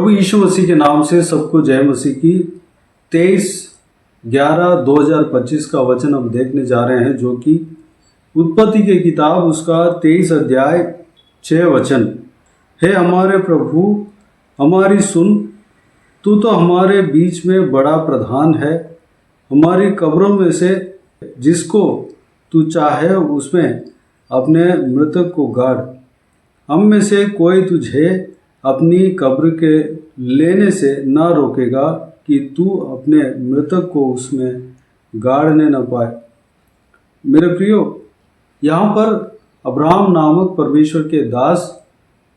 प्रभु यीशु मसीह के नाम से सबको जय मसीह की। 23/11/2025 का वचन हम देखने जा रहे हैं, जो कि उत्पत्ति की किताब उसका 23 अध्याय 6 वचन। हे हमारे प्रभु, हमारी सुन, तू तो हमारे बीच में बड़ा प्रधान है। हमारी कब्रों में से जिसको तू चाहे उसमें अपने मृतक को गाड़। हम में से कोई तुझे अपनी कब्र के लेने से न रोकेगा कि तू अपने मृतक को उसमें गाड़ने न पाए। मेरे प्रियो, यहाँ पर अब्राहम नामक परमेश्वर के दास,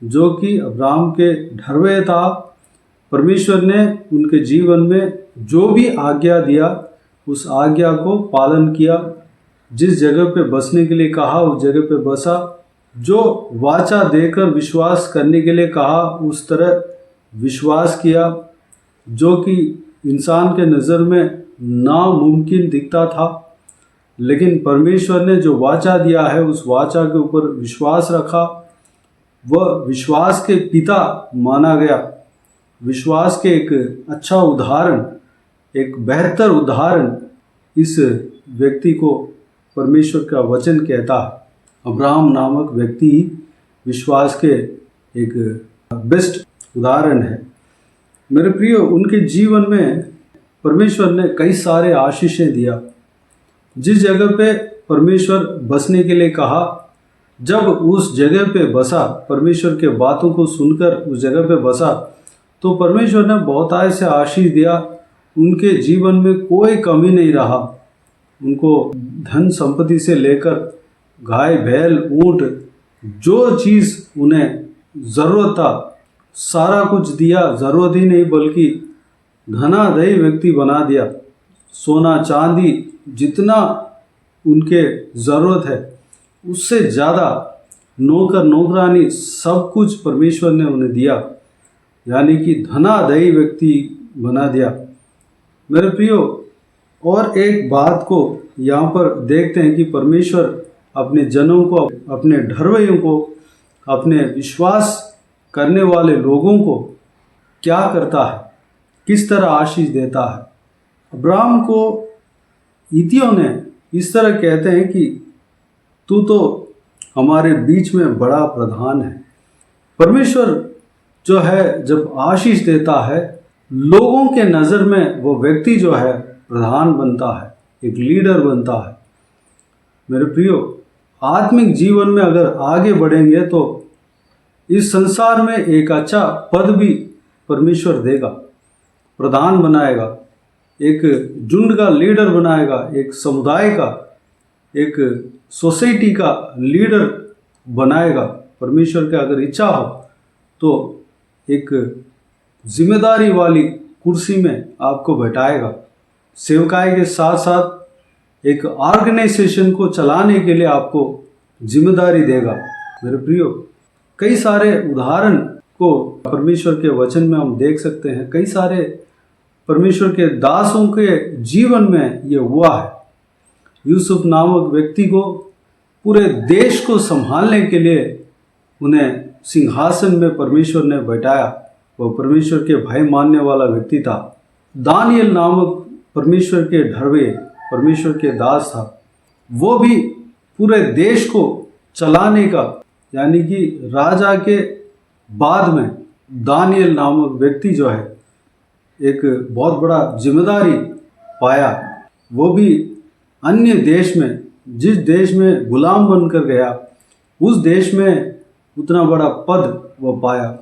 जो कि अब्राहम के ढरवे था, परमेश्वर ने उनके जीवन में जो भी आज्ञा दिया उस आज्ञा को पालन किया। जिस जगह पे बसने के लिए कहा उस जगह पे बसा। जो वाचा देकर विश्वास करने के लिए कहा उस तरह विश्वास किया, जो कि इंसान के नज़र में नामुमकिन दिखता था, लेकिन परमेश्वर ने जो वाचा दिया है उस वाचा के ऊपर विश्वास रखा। वह विश्वास के पिता माना गया। विश्वास के एक अच्छा उदाहरण, एक बेहतर उदाहरण इस व्यक्ति को परमेश्वर का वचन कहता है। अब्राहम नामक व्यक्ति विश्वास के एक बेस्ट उदाहरण है। मेरे प्रियो, उनके जीवन में परमेश्वर ने कई सारे आशीषें दिया। जिस जगह पे परमेश्वर बसने के लिए कहा, जब उस जगह पे बसा, परमेश्वर के बातों को सुनकर उस जगह पे बसा, तो परमेश्वर ने बहुतायत से आशीष दिया। उनके जीवन में कोई कमी नहीं रहा। उनको धन संपत्ति से लेकर गाय बैल ऊंट, जो चीज़ उन्हें ज़रूरत था सारा कुछ दिया। ज़रूरत ही नहीं बल्कि धनाढ्य व्यक्ति बना दिया। सोना चांदी जितना उनके ज़रूरत है उससे ज़्यादा नौकर नौकरानी सब कुछ परमेश्वर ने उन्हें दिया, यानी कि धनाढ्य व्यक्ति बना दिया। मेरे प्रियो, और एक बात को यहाँ पर देखते हैं कि परमेश्वर अपने जनों को, अपने ढरवैयों को, अपने विश्वास करने वाले लोगों को क्या करता है, किस तरह आशीष देता है। अब्राहम को हित्तियों ने इस तरह कहते हैं कि तू तो हमारे बीच में बड़ा प्रधान है। परमेश्वर जो है जब आशीष देता है, लोगों के नज़र में वो व्यक्ति जो है प्रधान बनता है, एक लीडर बनता है। मेरे प्रियो, आत्मिक जीवन में अगर आगे बढ़ेंगे तो इस संसार में एक अच्छा पद भी परमेश्वर देगा, प्रधान बनाएगा, एक झुंड का लीडर बनाएगा, एक समुदाय का, एक सोसाइटी का लीडर बनाएगा। परमेश्वर की अगर इच्छा हो तो एक जिम्मेदारी वाली कुर्सी में आपको बैठाएगा। सेवकाई के साथ साथ एक ऑर्गेनाइजेशन को चलाने के लिए आपको जिम्मेदारी देगा। मेरे प्रियो, कई सारे उदाहरण को परमेश्वर के वचन में हम देख सकते हैं। कई सारे परमेश्वर के दासों के जीवन में ये हुआ है। यूसुफ नामक व्यक्ति को पूरे देश को संभालने के लिए उन्हें सिंहासन में परमेश्वर ने बैठाया। वह परमेश्वर के भय मानने वाला व्यक्ति था। दानियल नामक परमेश्वर के ढरवे, परमेश्वर के दास था। वो भी पूरे देश को चलाने का, यानी कि राजा के बाद में दानियल नामक व्यक्ति जो है एक बहुत बड़ा जिम्मेदारी पाया। वो भी अन्य देश में, जिस देश में गुलाम बनकर गया उस देश में उतना बड़ा पद वो पाया।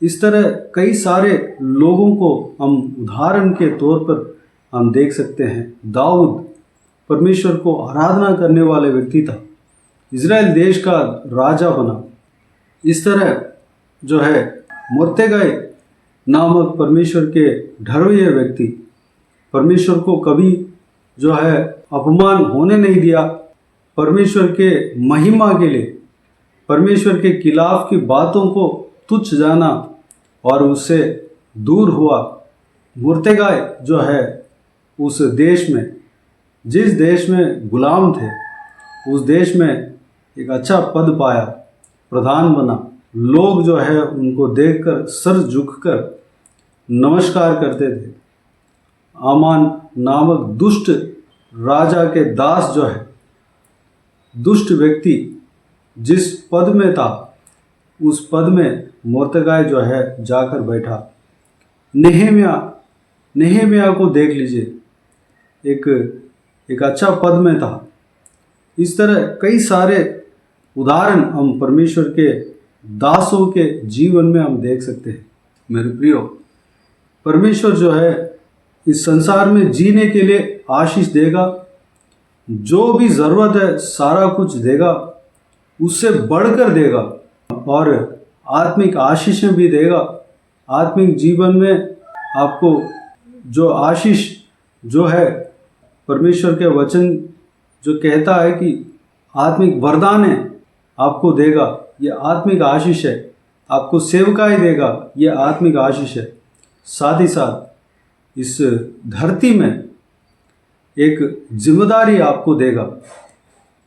इस तरह कई सारे लोगों को हम उदाहरण के तौर पर हम देख सकते हैं। दाऊद परमेश्वर को आराधना करने वाले व्यक्ति था, इज़राइल देश का राजा बना। इस तरह जो है मोर्देखाई नामक परमेश्वर के ढरवे व्यक्ति, परमेश्वर को कभी जो है अपमान होने नहीं दिया। परमेश्वर के महिमा के लिए, परमेश्वर के खिलाफ की बातों को तुच्छ जाना और उससे दूर हुआ। मोर्देखाई जो है उस देश में, जिस देश में गुलाम थे, उस देश में एक अच्छा पद पाया, प्रधान बना। लोग जो है उनको देखकर सर झुककर नमस्कार करते थे। आमान नामक दुष्ट राजा के दास जो है, दुष्ट व्यक्ति जिस पद में था उस पद में मोर्दकाई जो है जाकर बैठा। नेहेमिया को देख लीजिए, एक अच्छा पद में था। इस तरह कई सारे उदाहरण हम परमेश्वर के दासों के जीवन में हम देख सकते हैं। मेरे प्रियो, परमेश्वर जो है इस संसार में जीने के लिए आशीष देगा, जो भी ज़रूरत है सारा कुछ देगा, उससे बढ़कर देगा और आत्मिक आशीषें भी देगा। आत्मिक जीवन में आपको जो आशीष जो है, परमेश्वर के वचन जो कहता है कि आत्मिक वरदान है आपको देगा, ये आत्मिक आशीष है। आपको सेवकाई देगा, ये आत्मिक आशीष है। साथ ही साथ इस धरती में एक जिम्मेदारी आपको देगा,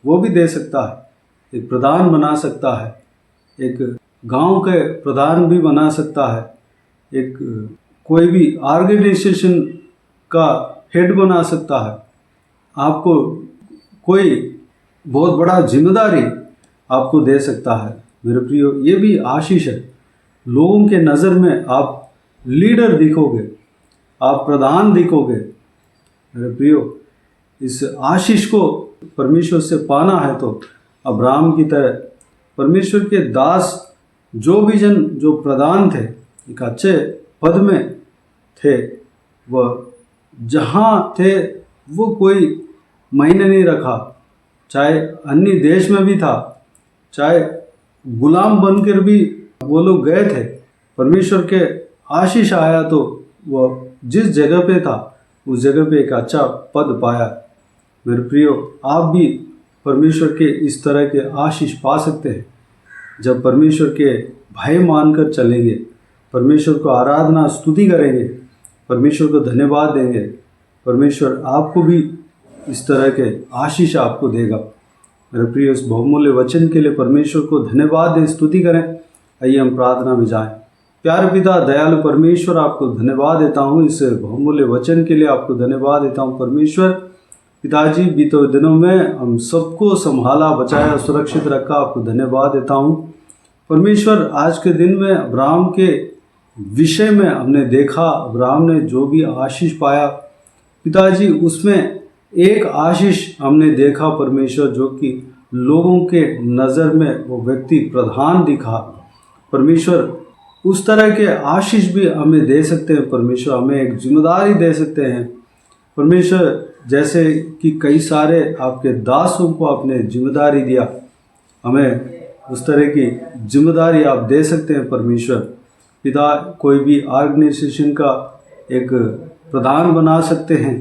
वो भी दे सकता है। एक प्रधान बना सकता है, एक गांव के प्रधान भी बना सकता है, एक कोई भी ऑर्गेनाइजेशन का हेड बना सकता है। आपको कोई बहुत बड़ा जिम्मेदारी आपको दे सकता है। मेरे प्रियो, ये भी आशीष है। लोगों के नज़र में आप लीडर दिखोगे, आप प्रधान दिखोगे। मेरे प्रियो, इस आशीष को परमेश्वर से पाना है तो अब्राहम की तरह परमेश्वर के दास जो भी जन जो प्रधान थे, एक अच्छे पद में थे, वह जहाँ थे वो कोई मायने नहीं रखा। चाहे अन्य देश में भी था, चाहे गुलाम बनकर भी वो लोग गए थे, परमेश्वर के आशीष आया तो वह जिस जगह पे था उस जगह पे एक अच्छा पद पाया। मेरे प्रियो, आप भी परमेश्वर के इस तरह के आशीष पा सकते हैं जब परमेश्वर के भय मानकर चलेंगे, परमेश्वर को आराधना स्तुति करेंगे, परमेश्वर को धन्यवाद देंगे। परमेश्वर आपको भी इस तरह के आशीष आपको देगा। मेरे प्रिय, इस बहुमूल्य वचन के लिए परमेश्वर को धन्यवाद दें, स्तुति करें। आइए हम प्रार्थना में जाएं। प्यारे पिता, दयालु परमेश्वर, आपको धन्यवाद देता हूँ इस बहुमूल्य वचन के लिए, आपको धन्यवाद देता हूँ परमेश्वर। पिताजी, बीते दिनों में हम सबको संभाला, बचाया, सुरक्षित रखा, आपको धन्यवाद देता हूँ परमेश्वर। आज के दिन में अब्राहम के विषय में हमने देखा, अब्राहम ने जो भी आशीष पाया पिताजी, उसमें एक आशीष हमने देखा परमेश्वर, जो कि लोगों के नज़र में वो व्यक्ति प्रधान दिखा। परमेश्वर, उस तरह के आशीष भी हमें दे सकते हैं परमेश्वर, हमें एक जिम्मेदारी दे सकते हैं परमेश्वर। जैसे कि कई सारे आपके दासों को आपने जिम्मेदारी दिया, हमें उस तरह की जिम्मेदारी आप दे सकते हैं परमेश्वर। पिता, कोई भी ऑर्गेनाइजेशन का एक प्रधान बना सकते हैं,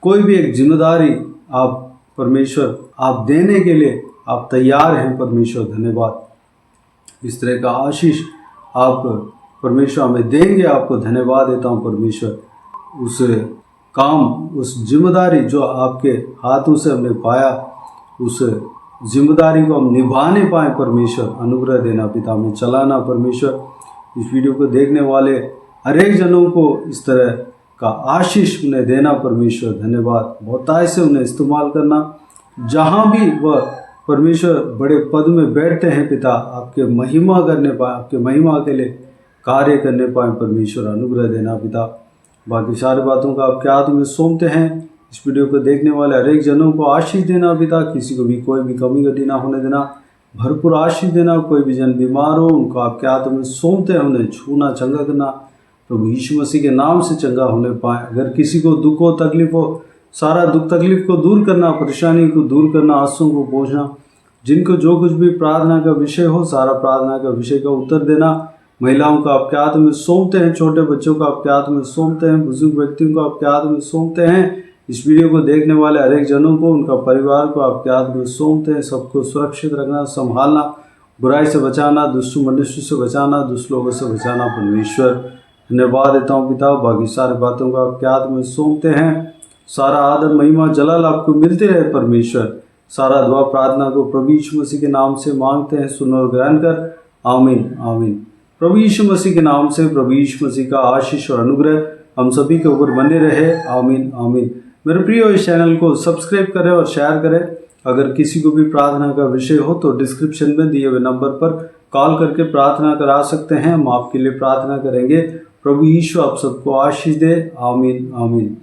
कोई भी एक जिम्मेदारी आप परमेश्वर आप देने के लिए आप तैयार हैं परमेश्वर। धन्यवाद। इस तरह का आशीष आप परमेश्वर हमें देंगे, आपको धन्यवाद देता हूँ परमेश्वर। उस काम, उस जिम्मेदारी जो आपके हाथों से हमने पाया, उस जिम्मेदारी को हम निभाने पाएँ परमेश्वर, अनुग्रह देना पिता, में चलाना परमेश्वर। इस वीडियो को देखने वाले हर एक जनों को इस तरह का आशीष उन्हें देना परमेश्वर। धन्यवाद। बहुतायत से उन्हें इस्तेमाल करना, जहाँ भी वह परमेश्वर बड़े पद में बैठते हैं पिता, आपके महिमा करने पाए, आपके महिमा के लिए कार्य करने पाए परमेश्वर, अनुग्रह देना पिता। बाकी सारी बातों का आपके हाथ में सौंपते हैं। इस वीडियो को देखने वाले हर एक जनों को आशीष देना पिता, किसी को भी कोई भी कमी घटी ना होने देना, भरपूर आशीष देना। कोई भी जन बीमार हो उनको आपके हाथ में सौंपते हैं, उन्हें छूना, चंगा करना प्रभु यीशु मसीह के नाम से चंगा होने पाए। अगर किसी को दुख हो, तकलीफ हो, सारा दुख तकलीफ को दूर करना, परेशानी को दूर करना, आंसुओं को पोंछना, जिनको जो कुछ भी प्रार्थना का विषय हो, सारा प्रार्थना का विषय का उत्तर देना। महिलाओं को आपके हाथ में सौंपते हैं, छोटे बच्चों को आपके हाथ में सौंपते हैं, बुजुर्ग व्यक्तियों को आपके हाथ में सौंपते हैं। इस वीडियो को देखने वाले हर एक जनों को, उनका परिवार को आपके हाथ में सौंपते हैं। सबको सुरक्षित रखना, संभालना, बुराई से बचाना, दुष्ट मनुष्य से बचाना, दुष्ट लोगों से बचाना परमेश्वर। धन्यवाद देता हूँ पिता। बाकी सारी बातों को आपके हाथ में सौंपते हैं। सारा आदर, महिमा, जलाल आपको मिलते रहे परमेश्वर। सारा दुआ प्रार्थना को प्रभु यीशु मसीह के नाम से मांगते हैं, सुन और ग्रहण कर। आमीन, आमीन। प्रभु यीशु मसीह के नाम से प्रभु यीशु मसीह का आशीष और अनुग्रह हम सभी के ऊपर बने रहे। आमीन आमीन। मेरे प्रियो, इस चैनल को सब्सक्राइब करें और शेयर करें। अगर किसी को भी प्रार्थना का विषय हो तो डिस्क्रिप्शन में दिए हुए नंबर पर कॉल करके प्रार्थना करा सकते हैं। हम आपके लिए प्रार्थना करेंगे। प्रभु यीशु आप सबको आशीष दे। आमीन आमीन।